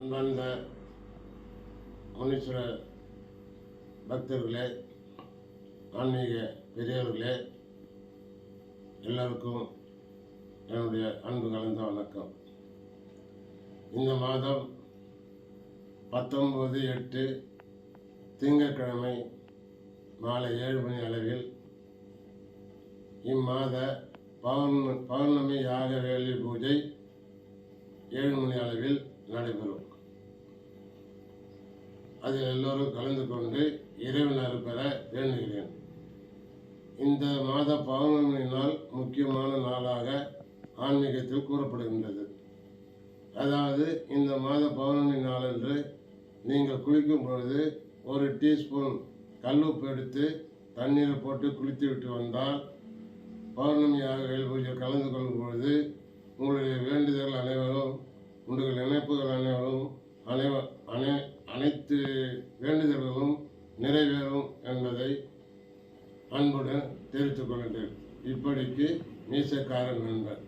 அன்பார்ந்த முனீஸ்வர பக்தர்களே, ஆன்மீக பெரியவர்களே, எல்லோருக்கும் என்னுடைய அன்பு கலந்த வணக்கம். இந்த மாதம் 19/8 திங்கட்கிழமை மாலை 7 மணி அளவில் இம்மாத பௌர்ணமி யாக வேலி பூஜை 7 மணி அளவில் நடைபெறும். அதில் எல்லோரும் கலந்து கொண்டு இறைவன் அருள் பெற வேண்டுகிறேன். இந்த மாத பௌர்ணமி நாள் முக்கியமான நாளாக ஆன்மீகத்தில் கூறப்படுகின்றது. அதாவது இந்த மாத பௌர்ணமி நாளன்று நீங்கள் குளிக்கும் பொழுது 1 டீஸ்பூன் கல்லுப்பு எடுத்து தண்ணீரை போட்டு குளித்து விட்டு வந்தால் பௌர்ணமியாக வேல் பூஜை கலந்து கொள்ளும் பொழுது உங்களுடைய வேண்டுதல் அனைவரும், உங்கள் நினைப்புகள் அனைத்து வேண்டுதல்களும் நிறைவேறும் என்பதை அன்புடன் தெரிவித்துக் கொள்கின்றேன். இப்படிக்கு மீசக்காரன் நண்பர்.